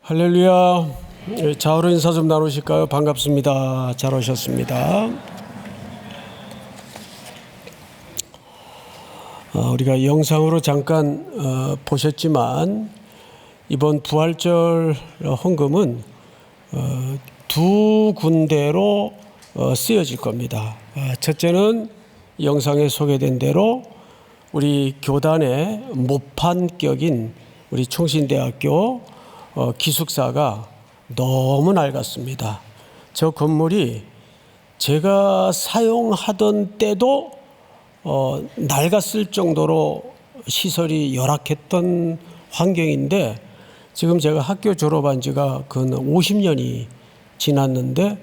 할렐루야. 자으로 인사 좀 나누실까요? 반갑습니다. 잘 오셨습니다. 우리가 영상으로 잠깐 보셨지만 이번 부활절 헌금은 두 군데로 쓰여질 겁니다. 첫째는 영상에 소개된 대로 우리 교단의 모판격인 우리 충신대학교 기숙사가 너무 낡았습니다. 저 건물이 제가 사용하던 때도 낡았을 정도로 시설이 열악했던 환경인데, 지금 제가 학교 졸업한 지가 근 50년이 지났는데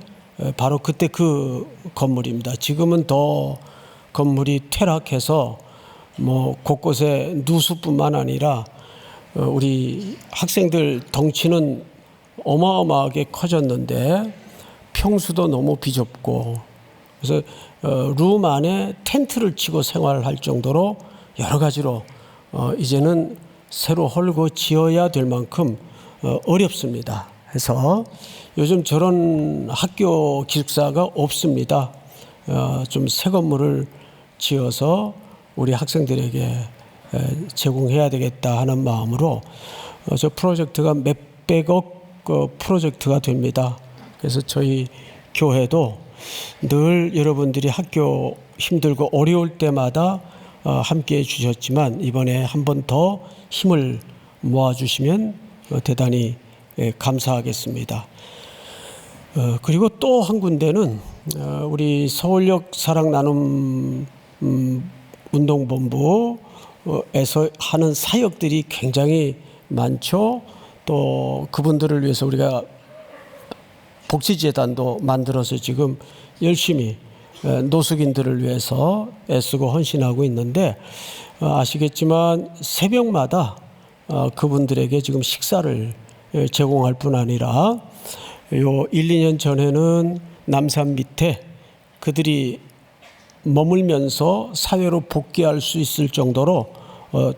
바로 그때 그 건물입니다. 지금은 더 건물이 퇴락해서 곳곳에 누수뿐만 아니라 우리 학생들 덩치는 어마어마하게 커졌는데 평수도 너무 비좁고, 그래서 룸 안에 텐트를 치고 생활할 정도로 여러 가지로 이제는 새로 헐고 지어야 될 만큼 어렵습니다. 해서 요즘 저런 학교 기숙사가 없습니다. 좀 새 건물을 지어서 우리 학생들에게 제공해야 되겠다 하는 마음으로 저 프로젝트가 몇백억 프로젝트가 됩니다. 그래서 저희 교회도 늘 여러분들이 학교 힘들고 어려울 때마다 함께해 주셨지만 이번에 한 번 더 힘을 모아주시면 대단히 감사하겠습니다. 그리고 또 한 군데는 우리 서울역 사랑나눔 운동본부에서 하는 사역들이 굉장히 많죠. 또 그분들을 위해서 우리가 복지재단도 만들어서 지금 열심히 노숙인들을 위해서 애쓰고 헌신하고 있는데, 아시겠지만 새벽마다 그분들에게 지금 식사를 제공할 뿐 아니라 요 1, 2년 전에는 남산 밑에 그들이 머물면서 사회로 복귀할 수 있을 정도로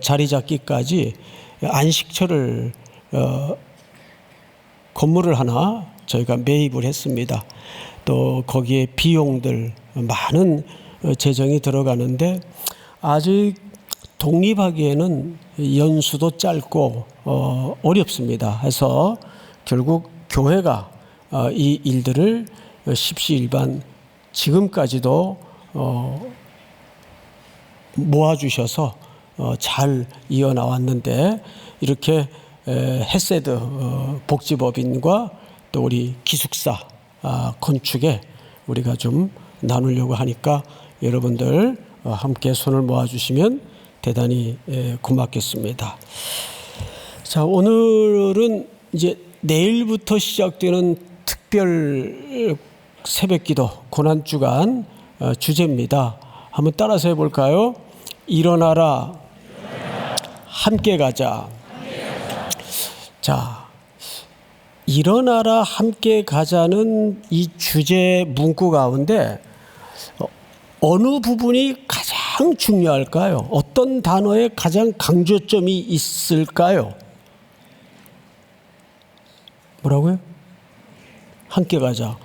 자리 잡기까지 안식처를 건물을 하나 저희가 매입을 했습니다. 또 거기에 비용들 많은 재정이 들어가는데 아직 독립하기에는 연수도 짧고 어렵습니다. 해서 결국 교회가 이 일들을 십시일반 지금까지도 모아주셔서 잘 이어나왔는데, 이렇게 헤세드 복지법인과 또 우리 기숙사 건축에 우리가 좀 나누려고 하니까 여러분들 함께 손을 모아주시면 대단히 고맙겠습니다. 자, 오늘은 이제 내일부터 시작되는 특별 새벽기도 고난주간 주제입니다. 한번 따라서 해볼까요? 일어나라, 함께 가자. 자, 일어나라, 함께 가자는 이 주제 문구 가운데 어느 부분이 가장 중요할까요? 어떤 단어에 가장 강조점이 있을까요? 뭐라고요? 함께 가자.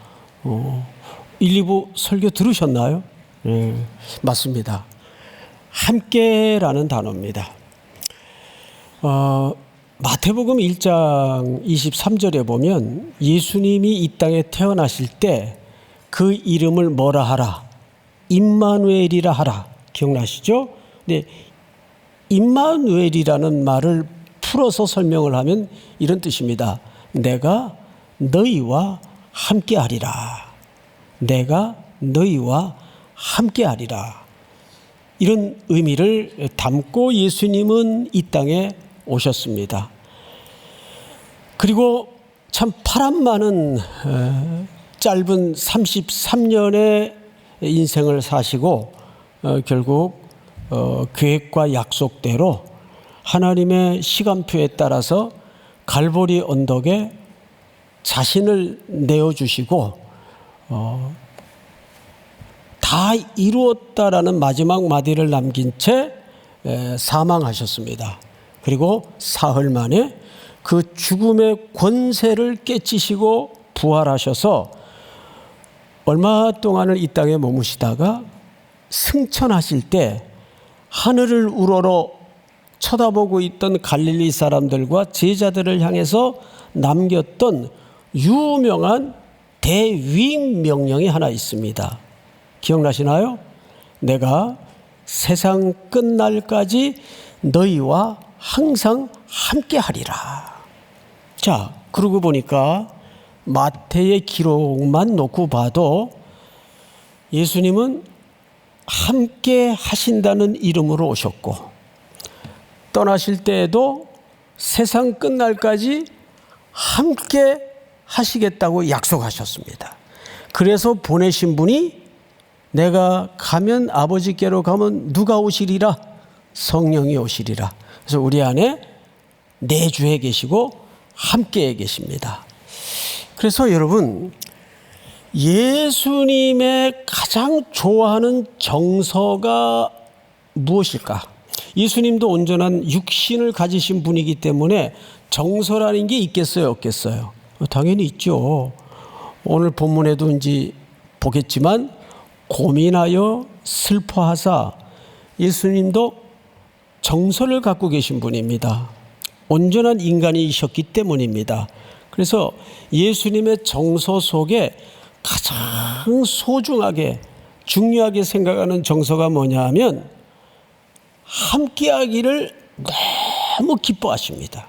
1, 2부 설교 들으셨나요? 맞습니다. 함께라는 단어입니다. 마태복음 1장 23절에 보면 예수님이 이 땅에 태어나실 때 그 이름을 뭐라 하라? 임마누엘이라 하라. 기억나시죠? 네, 임마누엘이라는 말을 풀어서 설명을 하면 이런 뜻입니다. 내가 너희와 함께하리라. 내가 너희와 함께하리라. 이런 의미를 담고 예수님은 이 땅에 오셨습니다. 그리고 참 파란만은 짧은 33년의 인생을 사시고 결국 계획과 약속대로 하나님의 시간표에 따라서 갈보리 언덕에 자신을 내어주시고 다 이루었다라는 마지막 마디를 남긴 채 사망하셨습니다. 그리고 사흘 만에 그 죽음의 권세를 깨치시고 부활하셔서 얼마 동안을 이 땅에 머무시다가 승천하실 때 하늘을 우러러 쳐다보고 있던 갈릴리 사람들과 제자들을 향해서 남겼던 유명한 대위임 명령이 하나 있습니다. 기억나시나요? 내가 세상 끝날까지 너희와 항상 함께하리라. 자, 그러고 보니까 마태의 기록만 놓고 봐도 예수님은 함께 하신다는 이름으로 오셨고, 떠나실 때에도 세상 끝날까지 함께 하시겠다고 약속하셨습니다. 그래서 보내신 분이 내가 가면 아버지께로 가면 누가 오시리라? 성령이 오시리라. 그래서 우리 안에 내주해 계시고 함께해 계십니다. 그래서 여러분, 예수님의 가장 좋아하는 정서가 무엇일까? 예수님도 온전한 육신을 가지신 분이기 때문에 정서라는 게 있겠어요, 없겠어요? 당연히 있죠. 오늘 본문에도 이제 보겠지만 고민하여 슬퍼하사, 예수님도 정서를 갖고 계신 분입니다. 온전한 인간이셨기 때문입니다. 그래서 예수님의 정서 속에 가장 소중하게 중요하게 생각하는 정서가 뭐냐 하면 함께하기를 너무 기뻐하십니다.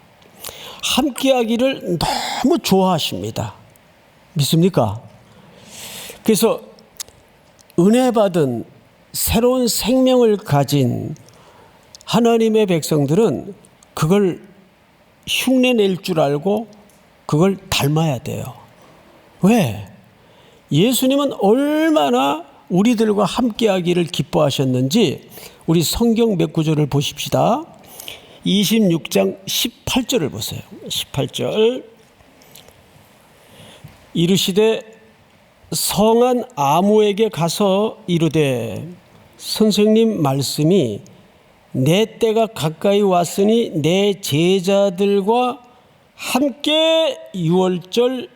함께하기를 너무 좋아하십니다. 믿습니까? 그래서 은혜 받은 새로운 생명을 가진 하나님의 백성들은 그걸 흉내낼 줄 알고 그걸 닮아야 돼요. 왜? 예수님은 얼마나 우리들과 함께하기를 기뻐하셨는지 우리 성경 몇 구절을 보십시다. 26장 18절을 보세요. 18절. 이르시되 성한 아무에게 가서 이르되 선생님 말씀이 내 때가 가까이 왔으니 내 제자들과 함께 유월절을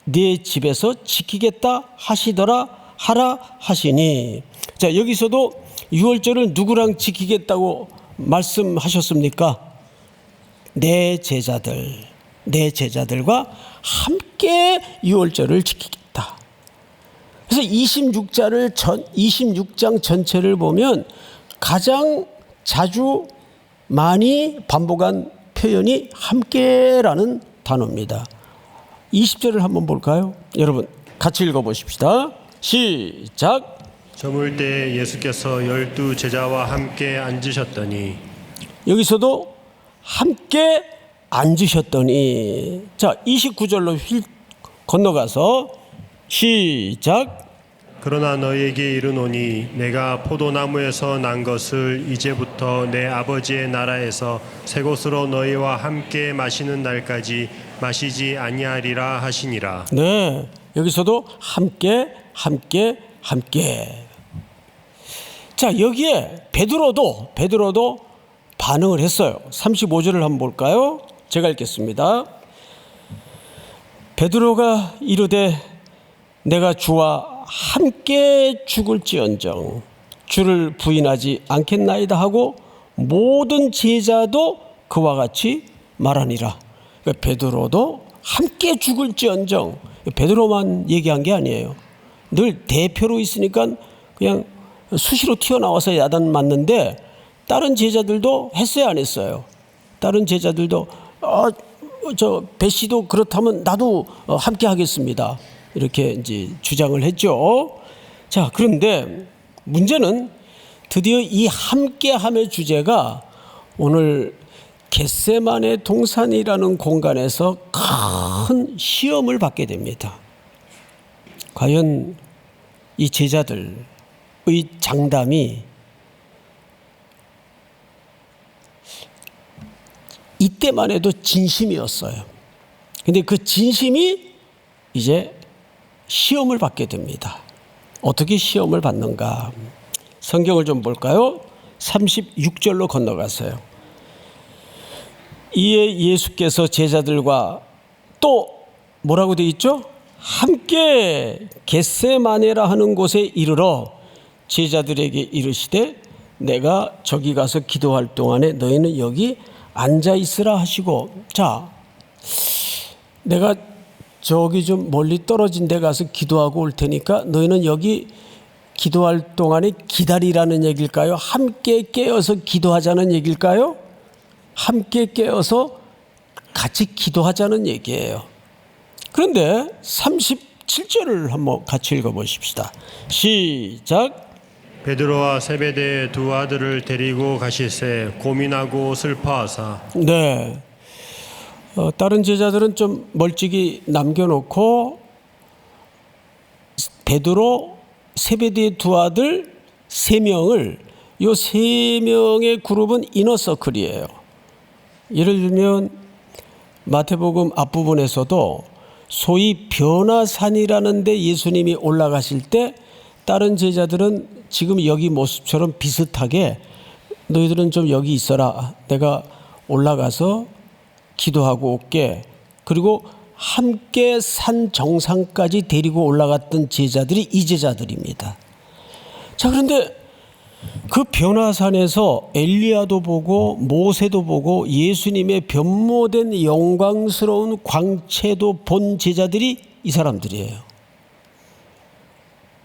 네 집에서 지키겠다 하시더라 하라 하시니. 자, 여기서도 유월절을 누구랑 지키겠다고 말씀하셨습니까? 내 제자들과 함께 유월절을 지키겠다. 그래서 26장 전체를 보면 가장 자주 많이 반복한 표현이 함께라는 단어입니다. 20절을 한번 볼까요? 여러분 같이 읽어보십시다. 시작. 저물 때 예수께서 12 제자와 함께 앉으셨더니. 여기서도 함께 앉으셨더니. 자, 29절로 건너가서 시작. 그러나 너희에게 이르노니 내가 포도나무에서 난 것을 이제부터 내 아버지의 나라에서 새 것으로 너희와 함께 마시는 날까지 마시지 아니하리라 하시니라. 네, 여기서도 함께. 자, 여기에 베드로도 반응을 했어요. 35절을 한번 볼까요? 제가 읽겠습니다. 베드로가 이르되 내가 주와 함께 죽을지언정 주를 부인하지 않겠나이다 하고 모든 제자도 그와 같이 말하니라. 그러니까 베드로도 함께 죽을지언정, 베드로만 얘기한 게 아니에요. 늘 대표로 있으니까 그냥 수시로 튀어나와서 야단 맞는데 다른 제자들도 했어요, 안 했어요? 다른 제자들도 저 배 씨도 그렇다면 나도 함께 하겠습니다. 이렇게 이제 주장을 했죠. 자, 그런데 문제는 드디어 이 함께함의 주제가 오늘 겟세마네 동산이라는 공간에서 큰 시험을 받게 됩니다. 과연 이 제자들의 장담이 이때만 해도 진심이었어요. 근데 그 진심이 이제 시험을 받게 됩니다. 어떻게 시험을 받는가? 성경을 좀 볼까요? 36절로 건너가세요. 이에 예수께서 제자들과 또 뭐라고 되어 있죠? 함께 겟세마네라 하는 곳에 이르러 제자들에게 이르시되 내가 저기 가서 기도할 동안에 너희는 여기 앉아 있으라 하시고, 자, 내가 저기 좀 멀리 떨어진 데 가서 기도하고 올 테니까 너희는 여기 기도할 동안에 기다리라는 얘기일까요? 함께 깨어서 기도하자는 얘기일까요? 함께 깨어서 같이 기도하자는 얘기예요. 그런데 37절을 한번 같이 읽어보십시다. 시작. 베드로와 세베대의 두 아들을 데리고 가실새 고민하고 슬퍼하사. 네. 다른 제자들은 좀 멀찍이 남겨놓고 베드로, 세베대의 두 아들 3명을, 이 3명의 그룹은 이너서클이에요. 예를 들면 마태복음 앞부분에서도 소위 변화산이라는 데 예수님이 올라가실 때 다른 제자들은 지금 여기 모습처럼 비슷하게 너희들은 좀 여기 있어라. 내가 올라가서 기도하고 올게. 그리고 함께 산 정상까지 데리고 올라갔던 제자들이 이 제자들입니다. 자, 그런데 그 변화산에서 엘리야도 보고 모세도 보고 예수님의 변모된 영광스러운 광채도 본 제자들이 이 사람들이에요.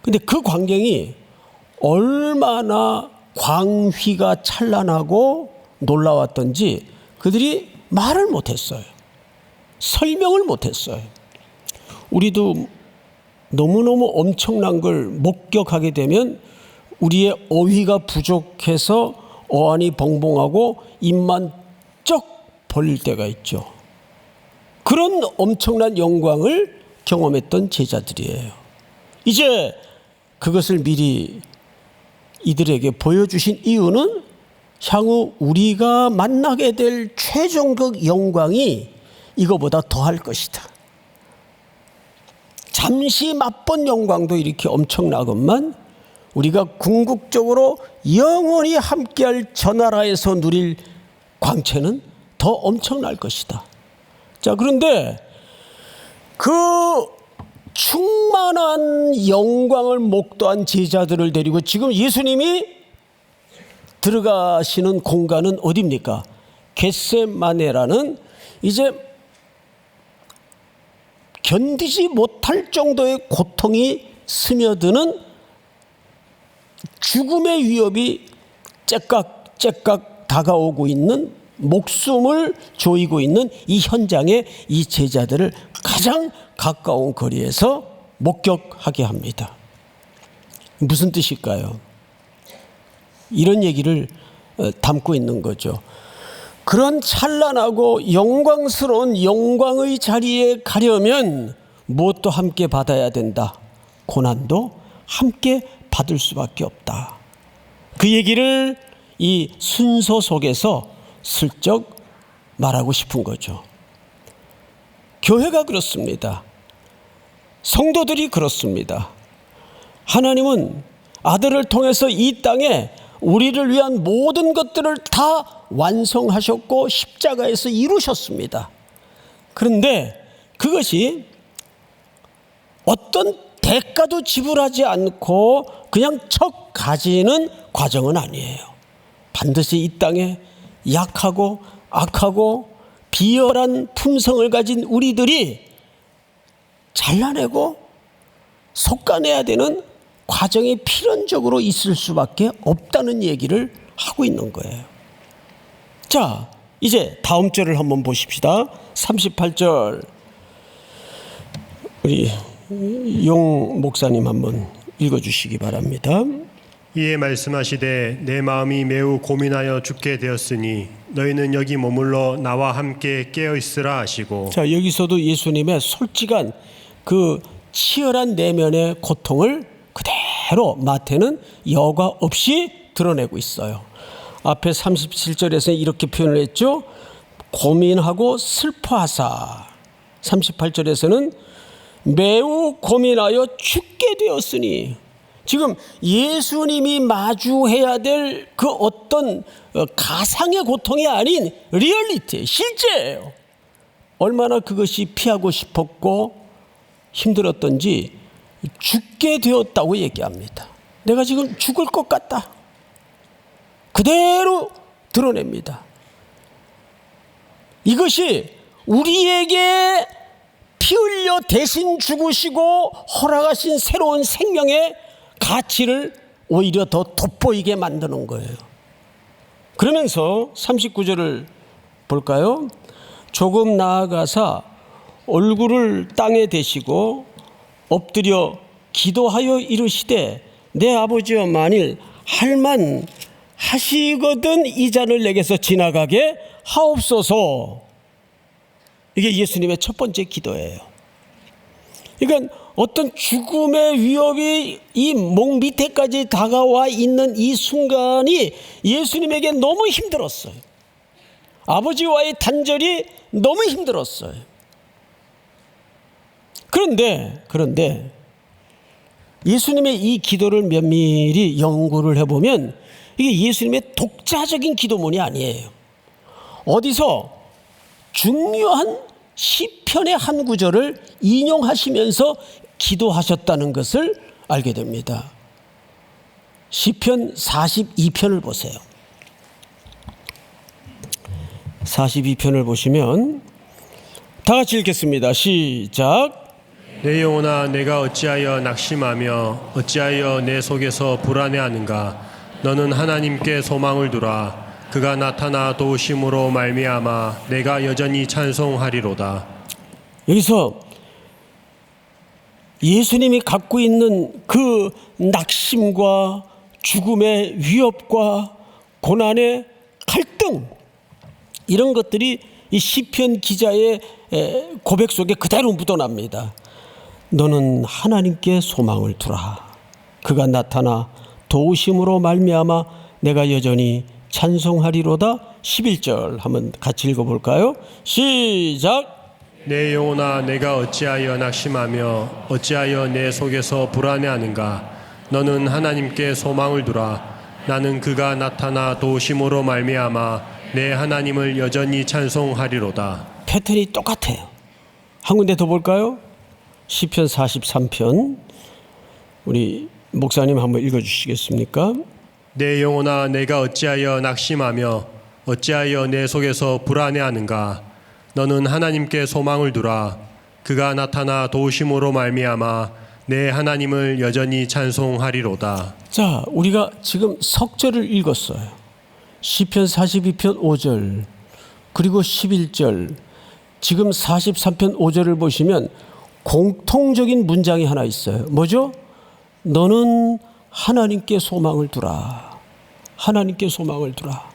근데 그 광경이 얼마나 광휘가 찬란하고 놀라웠던지 그들이 말을 못했어요. 설명을 못했어요. 우리도 너무너무 엄청난 걸 목격하게 되면 우리의 어휘가 부족해서 어안이 벙벙하고 입만 쩍 벌릴 때가 있죠. 그런 엄청난 영광을 경험했던 제자들이에요. 이제 그것을 미리 이들에게 보여주신 이유는 향후 우리가 만나게 될 최종적 영광이 이거보다 더할 것이다. 잠시 맛본 영광도 이렇게 엄청나건만 우리가 궁극적으로 영원히 함께할 저 나라에서 누릴 광채는 더 엄청날 것이다. 자, 그런데 그 충만한 영광을 목도한 제자들을 데리고 지금 예수님이 들어가시는 공간은 어디입니까? 겟세마네라는 이제 견디지 못할 정도의 고통이 스며드는 죽음의 위협이 째깍째깍 다가오고 있는, 목숨을 조이고 있는 이 현장에 이 제자들을 가장 가까운 거리에서 목격하게 합니다. 무슨 뜻일까요? 이런 얘기를 담고 있는 거죠. 그런 찬란하고 영광스러운 영광의 자리에 가려면 무엇도 함께 받아야 된다. 고난도 함께 받을 수밖에 없다. 그 얘기를 이 순서 속에서 슬쩍 말하고 싶은 거죠. 교회가 그렇습니다. 성도들이 그렇습니다. 하나님은 아들을 통해서 이 땅에 우리를 위한 모든 것들을 다 완성하셨고 십자가에서 이루셨습니다. 그런데 그것이 어떤 대가도 지불하지 않고 그냥 척 가지는 과정은 아니에요. 반드시 이 땅에 약하고 악하고 비열한 품성을 가진 우리들이 잘라내고 솎아내야 되는 과정이 필연적으로 있을 수밖에 없다는 얘기를 하고 있는 거예요. 자, 이제 다음 절을 한번 보십시다. 38절 우리 용 목사님 한번 읽어주시기 바랍니다. 이에 말씀하시되 내 마음이 매우 고민하여 죽게 되었으니 너희는 여기 머물러 나와 함께 깨어 있으라 하시고. 자, 여기서도 예수님의 솔직한 그 치열한 내면의 고통을 그대로 마태는 여과 없이 드러내고 있어요. 앞에 37절에서 이렇게 표현을 했죠. 고민하고 슬퍼하사. 38절에서는 매우 고민하여 죽게 되었으니, 지금 예수님이 마주해야 될 그 어떤 가상의 고통이 아닌 리얼리티, 실제예요. 얼마나 그것이 피하고 싶었고 힘들었던지 죽게 되었다고 얘기합니다. 내가 지금 죽을 것 같다. 그대로 드러냅니다. 이것이 우리에게 피 흘려 대신 죽으시고 허락하신 새로운 생명의 가치를 오히려 더 돋보이게 만드는 거예요. 그러면서 39절을 볼까요? 조금 나아가사 얼굴을 땅에 대시고 엎드려 기도하여 이르시되 내 아버지여 만일 할만 하시거든 이 잔을 내게서 지나가게 하옵소서. 이게 예수님의 첫 번째 기도예요. 그러니까 어떤 죽음의 위협이 이 목 밑에까지 다가와 있는 이 순간이 예수님에게 너무 힘들었어요. 아버지와의 단절이 너무 힘들었어요. 그런데 예수님의 이 기도를 면밀히 연구를 해보면 이게 예수님의 독자적인 기도문이 아니에요. 어디서 중요한 시편의 한 구절을 인용하시면서 기도하셨다는 것을 알게 됩니다. 시편 42편을 보세요. 42편을 보시면 다 같이 읽겠습니다. 시작. 내 영혼아 내가 어찌하여 낙심하며 어찌하여 내 속에서 불안해하는가. 너는 하나님께 소망을 두라. 그가 나타나 도우심으로 말미암아 내가 여전히 찬송하리로다. 여기서 예수님이 갖고 있는 그 낙심과 죽음의 위협과 고난의 갈등, 이런 것들이 이 시편 기자의 고백 속에 그대로 묻어납니다. 너는 하나님께 소망을 두라. 그가 나타나 도우심으로 말미암아 내가 여전히 찬송하리로다. 11절 한번 같이 읽어볼까요? 시작. 내 영혼아 내가 어찌하여 낙심하며 어찌하여 내 속에서 불안해하는가. 너는 하나님께 소망을 두라. 나는 그가 나타나 도우심으로 말미암아 내 하나님을 여전히 찬송하리로다. 패턴이 똑같아요. 한 군데 더 볼까요? 시편 43편 우리 목사님 한번 읽어주시겠습니까? 내 영혼아 내가 어찌하여 낙심하며 어찌하여 내 속에서 불안해하는가. 너는 하나님께 소망을 두라. 그가 나타나 도우심으로 말미암아 내 하나님을 여전히 찬송하리로다. 자, 우리가 지금 석절을 읽었어요. 시편 42편 5절 그리고 11절, 지금 43편 5절을 보시면 공통적인 문장이 하나 있어요. 뭐죠? 너는 하나님께 소망을 두라. 하나님께 소망을 두라.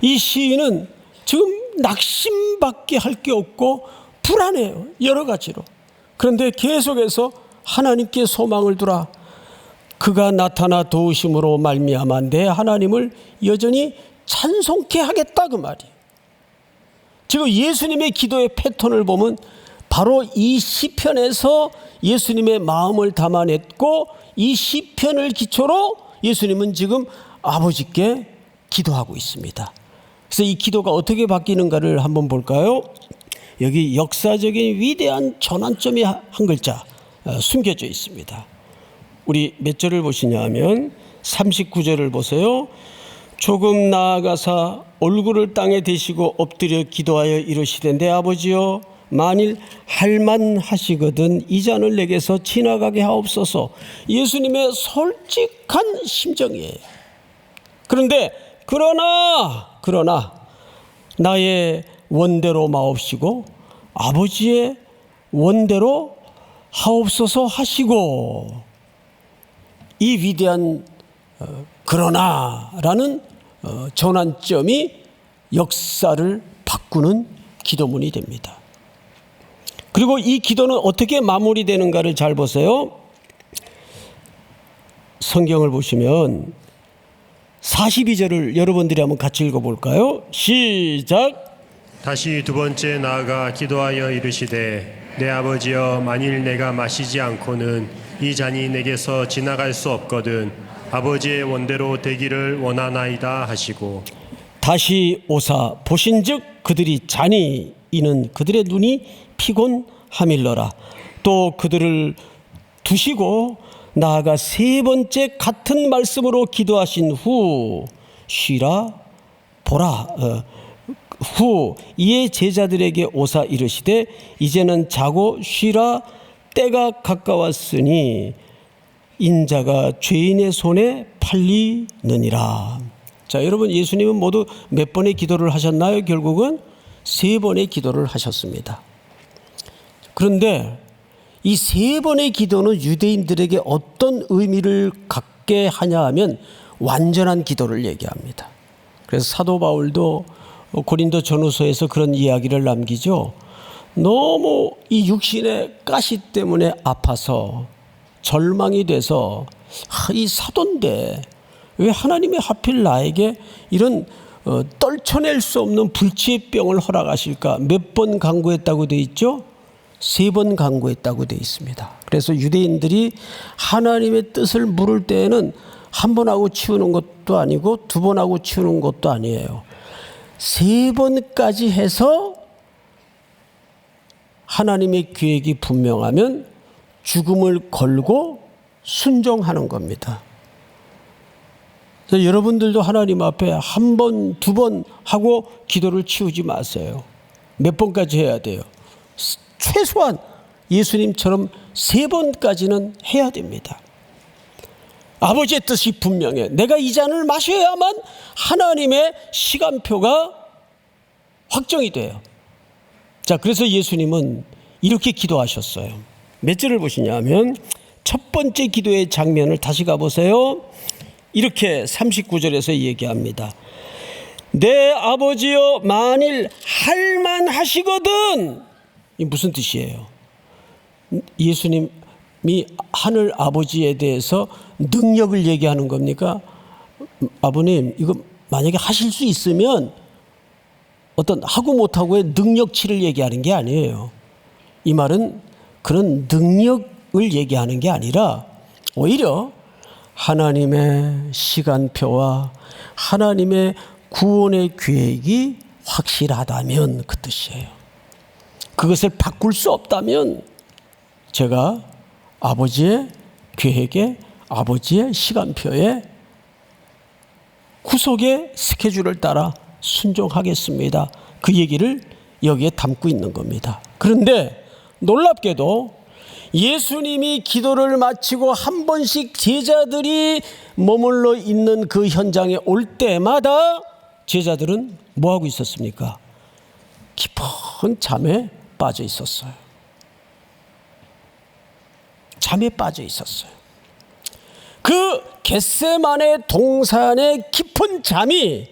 이 시인은 지금 낙심밖에 할 게 없고 불안해요. 여러 가지로. 그런데 계속해서 하나님께 소망을 두라. 그가 나타나 도우심으로 말미암아 내 하나님을 여전히 찬송케 하겠다, 그 말이에요. 지금 예수님의 기도의 패턴을 보면 바로 이 시편에서 예수님의 마음을 담아냈고 이 시편을 기초로 예수님은 지금 아버지께 기도하고 있습니다. 그래서 이 기도가 어떻게 바뀌는가를 한번 볼까요? 여기 역사적인 위대한 전환점이 한 글자 숨겨져 있습니다. 우리 몇 절을 보시냐 하면 39절을 보세요. 조금 나아가사 얼굴을 땅에 대시고 엎드려 기도하여 이르시되 내 아버지여 만일 할만하시거든 이 잔을 내게서 지나가게 하옵소서. 예수님의 솔직한 심정이에요. 그러나 나의 원대로 마옵시고 아버지의 원대로 하옵소서 하시고, 이 위대한 그러나라는 전환점이 역사를 바꾸는 기도문이 됩니다. 그리고 이 기도는 어떻게 마무리되는가를 잘 보세요. 성경을 보시면 42절을 여러분들이 한번 같이 읽어볼까요? 시작. 다시 두 번째 나아가 기도하여 이르시되 내 아버지여 만일 내가 마시지 않고는 이 잔이 내게서 지나갈 수 없거든 아버지의 원대로 되기를 원하나이다 하시고 다시 오사 보신즉 그들이 잔이 이는 그들의 눈이 피곤하밀러라. 또 그들을 두시고 나아가 세 번째 같은 말씀으로 기도하신 후 쉬라 보라. 후 이에 제자들에게 오사 이르시되 이제는 자고 쉬라 때가 가까웠으니 인자가 죄인의 손에 팔리느니라. 자, 여러분, 예수님은 모두 몇 번의 기도를 하셨나요? 결국은 세 번의 기도를 하셨습니다. 그런데 이 세 번의 기도는 유대인들에게 어떤 의미를 갖게 하냐 하면 완전한 기도를 얘기합니다. 그래서 사도 바울도 고린도 전후서에서 그런 이야기를 남기죠. 너무 이 육신의 가시 때문에 아파서 절망이 돼서 이 사도인데 왜 하나님이 하필 나에게 이런 떨쳐낼 수 없는 불치의 병을 허락하실까? 몇 번 간구했다고 되어 있죠? 세 번 간구했다고 되어 있습니다. 그래서 유대인들이 하나님의 뜻을 물을 때에는 한 번 하고 치우는 것도 아니고 두 번 하고 치우는 것도 아니에요. 세 번까지 해서 하나님의 계획이 분명하면 죽음을 걸고 순종하는 겁니다. 여러분들도 하나님 앞에 한 번, 두 번 하고 기도를 치우지 마세요. 몇 번까지 해야 돼요? 최소한 예수님처럼 세 번까지는 해야 됩니다. 아버지의 뜻이 분명해. 내가 이 잔을 마셔야만 하나님의 시간표가 확정이 돼요. 자, 그래서 예수님은 이렇게 기도하셨어요. 몇 절을 보시냐면 첫 번째 기도의 장면을 다시 가보세요. 이렇게 39절에서 얘기합니다. 내 아버지여 만일 할만하시거든. 이 무슨 뜻이에요? 예수님이 하늘 아버지에 대해서 능력을 얘기하는 겁니까? 아버님 이거 만약에 하실 수 있으면 어떤 하고 못하고의 능력치를 얘기하는 게 아니에요. 이 말은 그런 능력을 얘기하는 게 아니라 오히려 하나님의 시간표와 하나님의 구원의 계획이 확실하다면 그 뜻이에요. 그것을 바꿀 수 없다면 제가 아버지의 계획에 아버지의 시간표에 구속의 스케줄을 따라 순종하겠습니다. 그 얘기를 여기에 담고 있는 겁니다. 그런데 놀랍게도 예수님이 기도를 마치고 한 번씩 제자들이 머물러 있는 그 현장에 올 때마다 제자들은 뭐하고 있었습니까? 깊은 잠에 빠져 있었어요. 잠에 빠져 있었어요. 그 겟세마네 동산의 깊은 잠이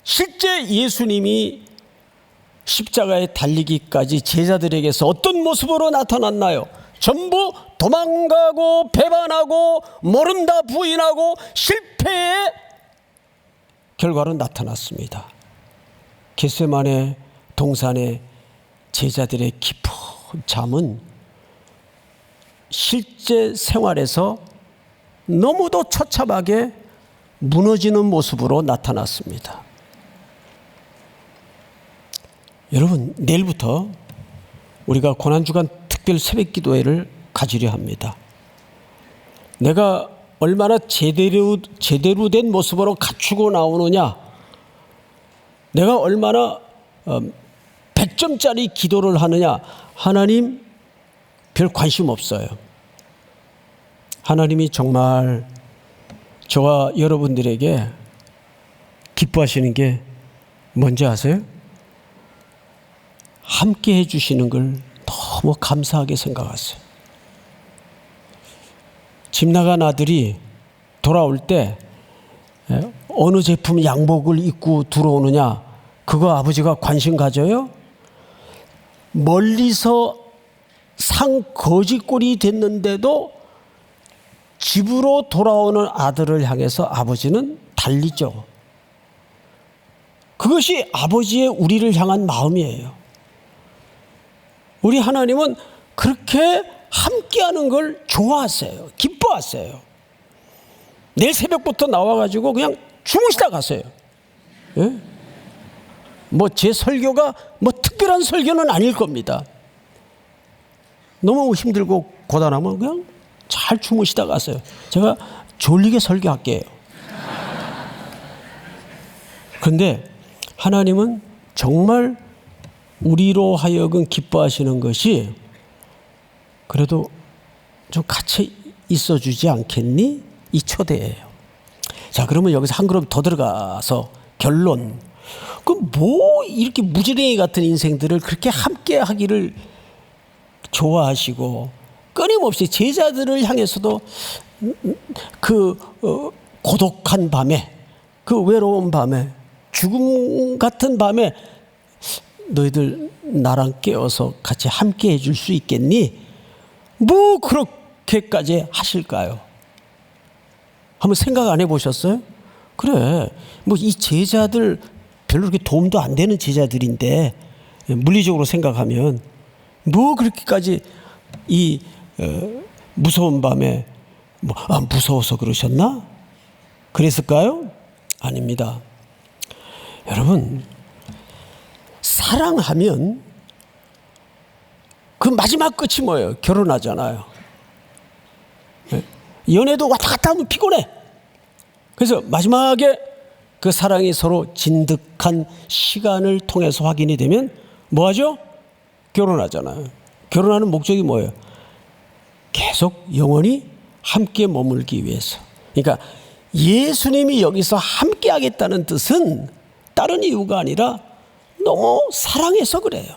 실제 예수님이 십자가에 달리기까지 제자들에게서 어떤 모습으로 나타났나요? 전부 도망가고 배반하고 모른다 부인하고 실패의 결과로 나타났습니다. 겟세마네 동산의 제자들의 깊은 잠은 실제 생활에서 너무도 처참하게 무너지는 모습으로 나타났습니다. 여러분, 내일부터 우리가 고난주간 특별 새벽기도회를 가지려 합니다. 내가 얼마나 제대로 된 모습으로 갖추고 나오느냐, 내가 얼마나 100점짜리 기도를 하느냐, 하나님 별 관심 없어요. 하나님이 정말 저와 여러분들에게 기뻐하시는 게 뭔지 아세요? 함께 해주시는 걸 너무 감사하게 생각하세요. 집 나간 아들이 돌아올 때 어느 제품 양복을 입고 들어오느냐, 그거 아버지가 관심 가져요? 멀리서 상 거지꼴이 됐는데도 집으로 돌아오는 아들을 향해서 아버지는 달리죠. 그것이 아버지의 우리를 향한 마음이에요. 우리 하나님은 그렇게 함께하는 걸 좋아하세요. 기뻐하세요. 내일 새벽부터 나와가지고 그냥 주무시다 가세요. 예? 뭐 제 설교가 뭐 특별한 설교는 아닐 겁니다. 너무 힘들고 고단하면 그냥 잘 주무시다 가세요. 제가 졸리게 설교할게요. 그런데 하나님은 정말 우리로 하여금 기뻐하시는 것이 그래도 좀 같이 있어주지 않겠니? 이 초대예요. 자, 그러면 여기서 한 걸음 더 들어가서 결론. 그럼 뭐 이렇게 무지랭이 같은 인생들을 그렇게 함께 하기를 좋아하시고 끊임없이 제자들을 향해서도 고독한 밤에, 그 외로운 밤에, 죽음 같은 밤에 너희들 나랑 깨어서 같이 함께 해줄 수 있겠니? 뭐 그렇게까지 하실까요? 한번 생각 안 해보셨어요? 그래, 뭐 이 제자들 별로 그렇게 도움도 안 되는 제자들인데 물리적으로 생각하면 뭐 그렇게까지 이 무서운 밤에 무서워서 그러셨나? 그랬을까요? 아닙니다. 여러분, 사랑하면 그 마지막 끝이 뭐예요? 결혼하잖아요. 연애도 왔다 갔다 하면 피곤해. 그래서 마지막에 그 사랑이 서로 진득한 시간을 통해서 확인이 되면 뭐 하죠? 결혼하잖아요. 결혼하는 목적이 뭐예요? 계속 영원히 함께 머물기 위해서. 그러니까 예수님이 여기서 함께 하겠다는 뜻은 다른 이유가 아니라 너무 사랑해서 그래요.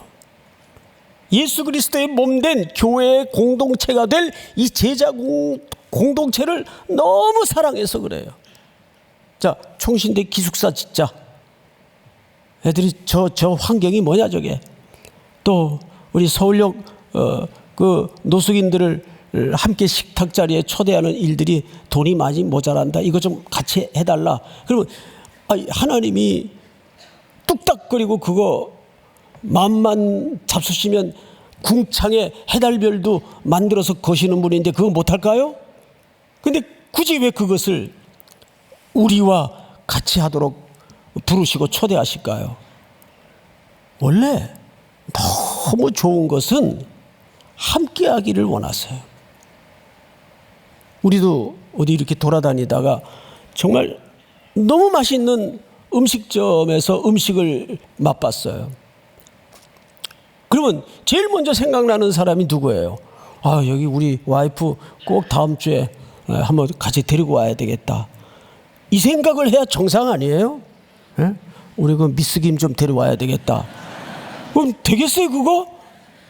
예수 그리스도의 몸된 교회의 공동체가 될 이 제자 공동체를 너무 사랑해서 그래요. 자, 총신대 기숙사 짓자. 애들이 저 환경이 뭐냐 저게. 또 우리 서울역 그 노숙인들을 함께 식탁 자리에 초대하는 일들이 돈이 많이 모자란다. 이거 좀 같이 해달라. 그러면 하나님이 뚝딱거리고 그거 마음만 잡수시면 궁창에 해달별도 만들어서 거시는 분인데 그거 못할까요? 근데 굳이 왜 그것을 우리와 같이 하도록 부르시고 초대하실까요? 원래 너무 좋은 것은 함께 하기를 원하세요. 우리도 어디 이렇게 돌아다니다가 정말 너무 맛있는 음식점에서 음식을 맛봤어요. 그러면 제일 먼저 생각나는 사람이 누구예요? 여기 우리 와이프 꼭 다음 주에 한번 같이 데리고 와야 되겠다. 이 생각을 해야 정상 아니에요? 예? 우리 그 미스김 좀 데려와야 되겠다. 그럼 되겠어요 그거?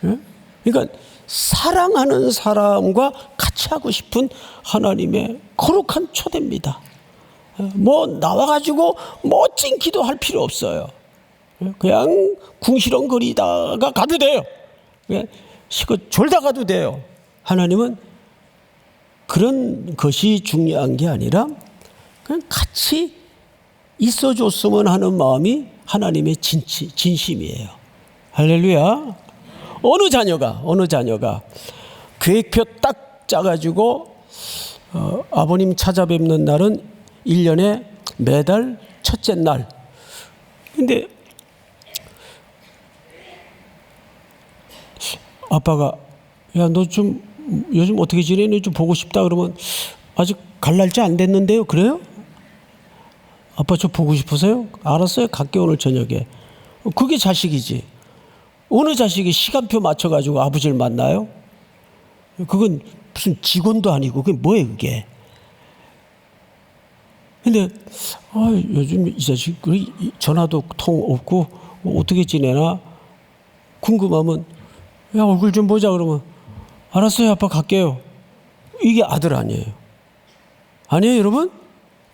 예? 그러니까 사랑하는 사람과 같이 하고 싶은 하나님의 거룩한 초대입니다. 뭐 나와가지고 멋진 기도할 필요 없어요. 그냥 궁시렁거리다가 가도 돼요. 시컷 졸다 가도 돼요. 하나님은 그런 것이 중요한 게 아니라 그냥 같이 있어줬으면 하는 마음이 하나님의 진심이에요. 할렐루야. 어느 자녀가 계획표 딱 짜가지고 아버님 찾아뵙는 날은 1년에 매달 첫째 날. 근데 아빠가 야, 너 좀 요즘 어떻게 지내니 좀 보고 싶다 그러면 아직 갈 날짜 안 됐는데요. 그래요? 아빠 저 보고 싶으세요? 알았어요. 갈게 오늘 저녁에. 그게 자식이지. 어느 자식이 시간표 맞춰가지고 아버지를 만나요? 그건 무슨 직원도 아니고 그게 뭐예요 그게. 근데 요즘 이 자식 전화도 통 없고 어떻게 지내나 궁금하면 야 얼굴 좀 보자 그러면 알았어요 아빠 갈게요. 이게 아들 아니에요. 아니에요 여러분?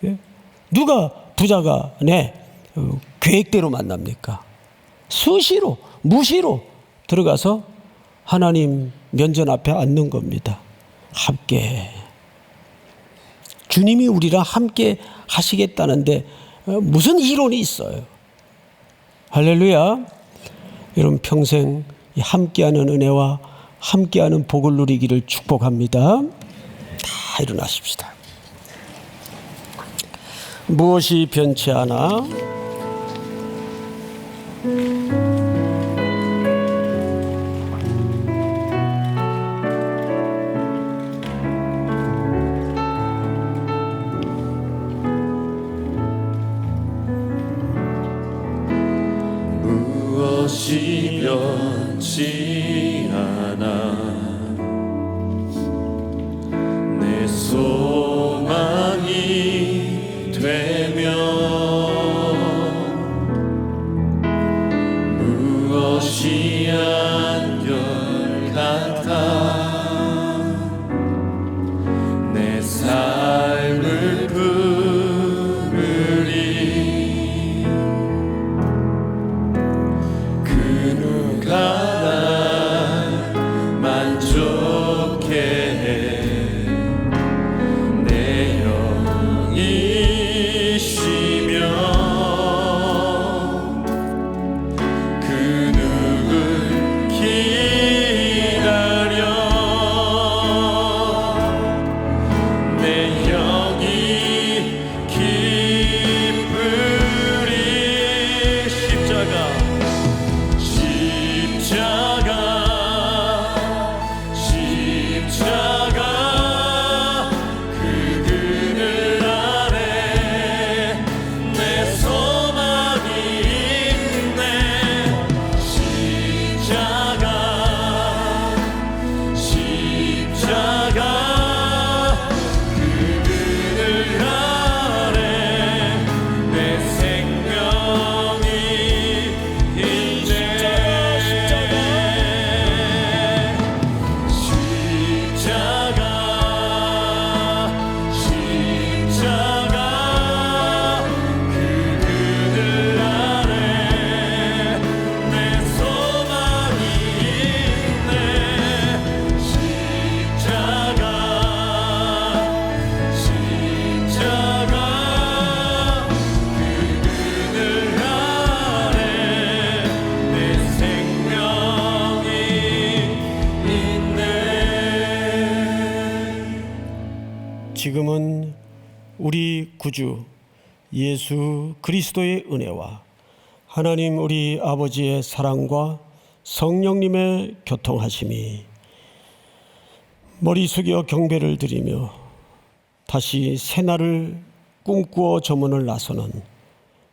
예? 누가 부자가 계획대로 만납니까? 수시로 무시로 들어가서 하나님 면전 앞에 앉는 겁니다. 함께 주님이 우리랑 함께 하시겠다는데 무슨 이론이 있어요? 할렐루야. 여러분 평생 함께하는 은혜와 함께하는 복을 누리기를 축복합니다. 다 일어나십시다. 무엇이 변치 않아? 무엇이 변치 않아 내 소망이 되며 무엇이 한결같아 내 삶을 부르리 그 누가 날 만족해 해 내 영이시며 그 누굴 기다려 내 영이 기쁘리 십자가 그 그늘 아래 내 소망이 있네 십자가 그 그늘 아래 내 생명이 있네 지금은 우리 구주 예수 그리스도의 은혜와 하나님 우리 아버지의 사랑과 성령님의 교통하심이 머리 숙여 경배를 드리며 다시 새날을 꿈꾸어 저문을 나서는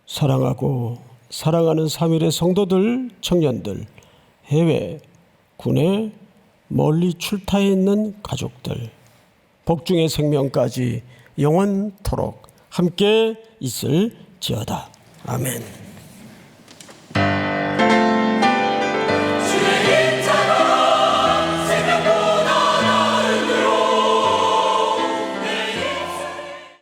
사랑하고 사랑하는 3일의 성도들, 청년들, 해외, 군에 멀리 출타해 있는 가족들, 복중의 생명까지 영원토록 함께 있을지어다. 아멘.